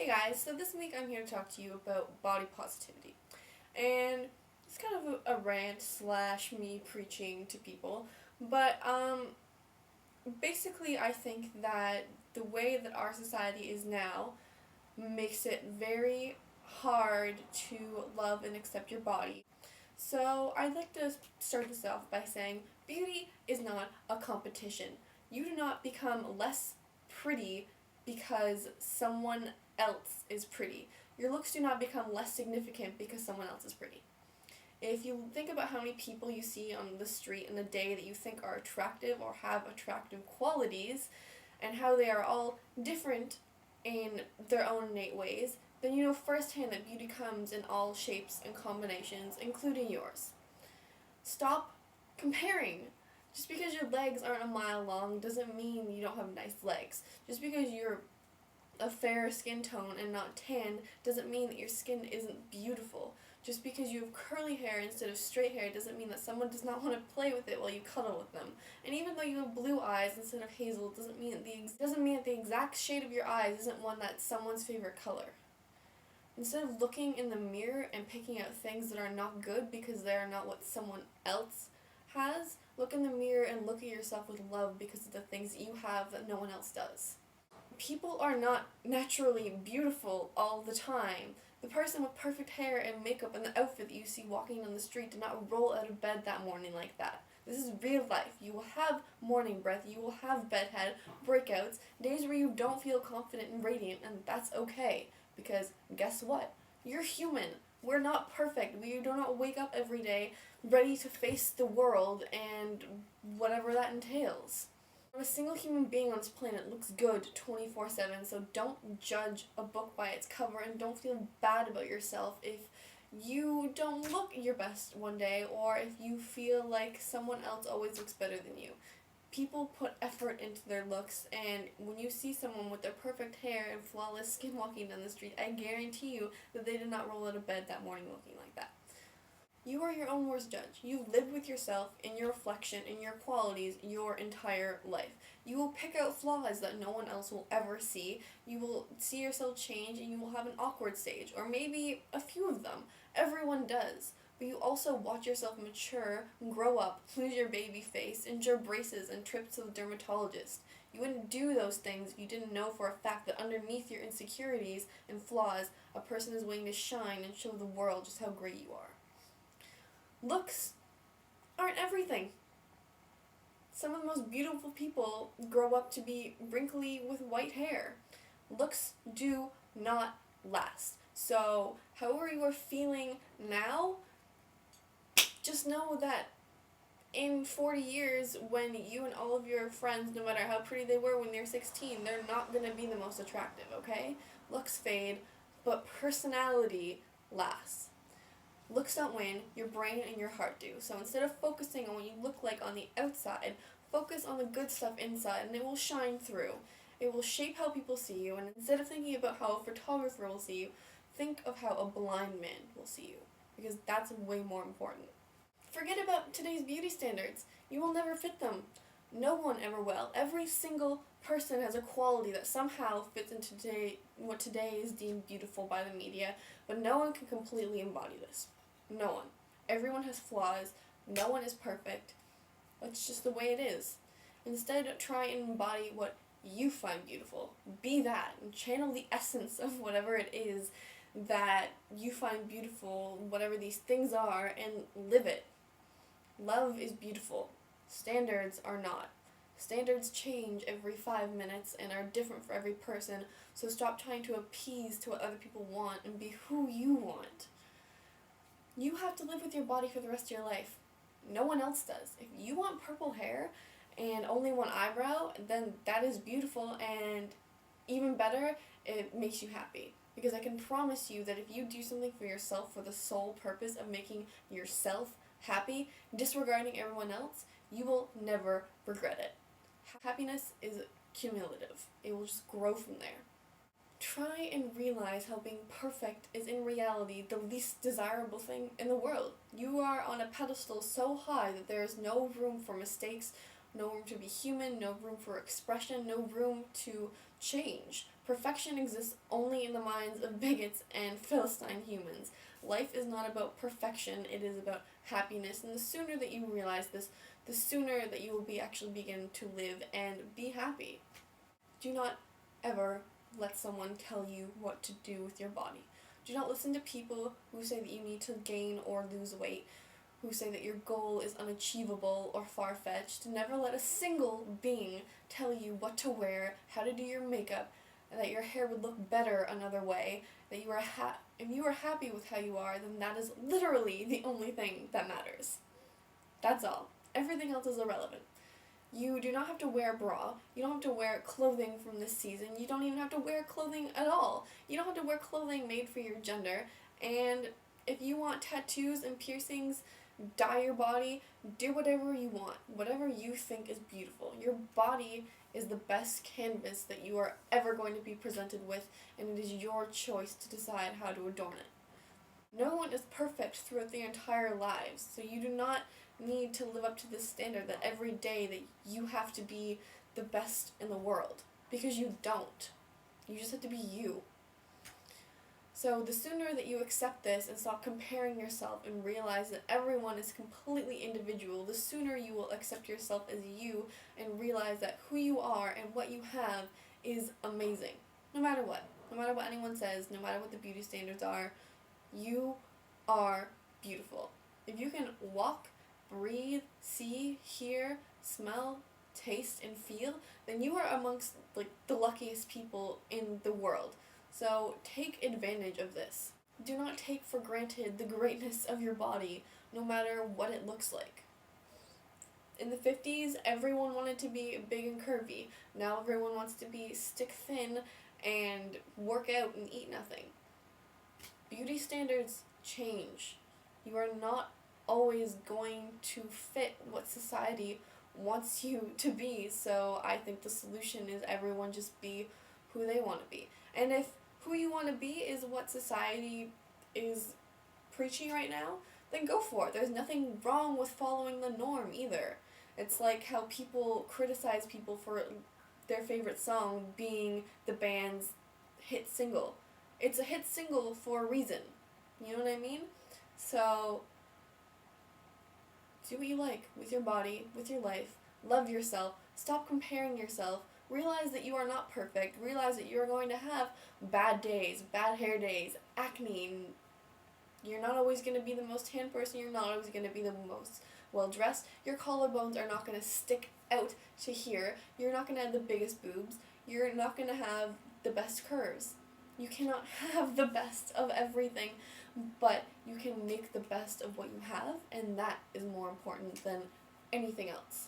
Guys, so this week I'm here to talk to you about body positivity. And it's kind of a rant slash me preaching to people, but basically I think that the way that our society is now makes it very hard to love and accept your body. So I'd like to start this off by saying beauty is not a competition. You do not become less pretty because someone else is pretty. Your looks do not become less significant because someone else is pretty. If you think about how many people you see on the street in a day that you think are attractive or have attractive qualities, and how they are all different in their own innate ways, then you know firsthand that beauty comes in all shapes and combinations, including yours. Stop comparing. Just because your legs aren't a mile long doesn't mean you don't have nice legs. Just because you're a fair skin tone and not tan doesn't mean that your skin isn't beautiful. Just because you have curly hair instead of straight hair doesn't mean that someone does not want to play with it while you cuddle with them. And even though you have blue eyes instead of hazel doesn't mean that the exact shade of your eyes isn't one that's someone's favorite color. Instead of looking in the mirror and picking out things that are not good because they are not what someone else has, look in the mirror and look at yourself with love because of the things that you have that no one else does. People are not naturally beautiful all the time. The person with perfect hair and makeup and the outfit that you see walking on the street did not roll out of bed that morning like that. This is real life. You will have morning breath, you will have bedhead, breakouts, days where you don't feel confident and radiant, and that's okay. Because guess what? You're human. We're not perfect. We do not wake up every day ready to face the world and whatever that entails. Not a single human being on this planet looks good 24/7, so don't judge a book by its cover and don't feel bad about yourself if you don't look your best one day or if you feel like someone else always looks better than you. People put effort into their looks, and when you see someone with their perfect hair and flawless skin walking down the street, I guarantee you that they did not roll out of bed that morning looking like that. You are your own worst judge. You live with yourself in your reflection, in your qualities, your entire life. You will pick out flaws that no one else will ever see. You will see yourself change and you will have an awkward stage, or maybe a few of them. Everyone does. But you also watch yourself mature, grow up, lose your baby face, endure braces and trips to the dermatologist. You wouldn't do those things if you didn't know for a fact that underneath your insecurities and flaws, a person is waiting to shine and show the world just how great you are. Looks aren't everything. Some of the most beautiful people grow up to be wrinkly with white hair. Looks do not last. So, however you are feeling now, just know that in 40 years, when you and all of your friends, no matter how pretty they were when they were 16, they're not going to be the most attractive, okay? Looks fade, but personality lasts. Looks don't win, your brain and your heart do. So instead of focusing on what you look like on the outside, focus on the good stuff inside and it will shine through. It will shape how people see you, and instead of thinking about how a photographer will see you, think of how a blind man will see you. Because that's way more important. Forget about today's beauty standards. You will never fit them. No one ever will. Every single person has a quality that somehow fits into what today is deemed beautiful by the media, but no one can completely embody this. No one. Everyone has flaws. No one is perfect. That's just the way it is. Instead, try and embody what you find beautiful. Be that, and channel the essence of whatever it is that you find beautiful, whatever these things are, and live it. Love is beautiful. Standards are not. Standards change every 5 minutes and are different for every person, so stop trying to appease to what other people want and be who you want. You have to live with your body for the rest of your life. No one else does. If you want purple hair and only one eyebrow, then that is beautiful, and even better, it makes you happy. Because I can promise you that if you do something for yourself for the sole purpose of making yourself happy, disregarding everyone else, you will never regret it. Happiness is cumulative. It will just grow from there. Try and realize how being perfect is in reality the least desirable thing in the world. You are on a pedestal so high that there is no room for mistakes, no room to be human, no room for expression, no room to change. Perfection exists only in the minds of bigots and Philistine humans. Life is not about perfection, it is about happiness, and the sooner that you realize this, the sooner that you will be actually begin to live and be happy. Do not ever let someone tell you what to do with your body. Do not listen to people who say that you need to gain or lose weight, who say that your goal is unachievable or far-fetched. Never let a single being tell you what to wear, how to do your makeup, that your hair would look better another way, that you are if you are happy with how you are, then that is literally the only thing that matters. That's all. Everything else is irrelevant. You do not have to wear a bra. You don't have to wear clothing from this season. You don't even have to wear clothing at all. You don't have to wear clothing made for your gender. And if you want tattoos and piercings, dye your body, do whatever you want, whatever you think is beautiful. Your body is the best canvas that you are ever going to be presented with, and it is your choice to decide how to adorn it. No one is perfect throughout their entire lives, so you do not need to live up to this standard that every day that you have to be the best in the world, because you don't. You just have to be you. So the sooner that you accept this and stop comparing yourself and realize that everyone is completely individual, the sooner you will accept yourself as you and realize that who you are and what you have is amazing. No matter what. No matter what anyone says, no matter what the beauty standards are, you are beautiful. If you can walk, breathe, see, hear, smell, taste, and feel, then you are amongst the luckiest people in the world. So take advantage of this. Do not take for granted the greatness of your body, no matter what it looks like. In the 50s, everyone wanted to be big and curvy. Now everyone wants to be stick thin and work out and eat nothing. Beauty standards change. You are not always going to fit what society wants you to be, so I think the solution is everyone just be who they want to be. And if who you want to be is what society is preaching right now, then go for it. There's nothing wrong with following the norm either. It's like how people criticize people for their favorite song being the band's hit single. It's a hit single for a reason. You know what I mean? So, do what you like with your body, with your life. Love yourself. Stop comparing yourself. Realize that you are not perfect. Realize that you are going to have bad days, bad hair days, acne. You're not always going to be the most tan person. You're not always going to be the most well-dressed. Your collarbones are not going to stick out to here. You're not going to have the biggest boobs. You're not going to have the best curves. You cannot have the best of everything, but you can make the best of what you have, and that is more important than anything else.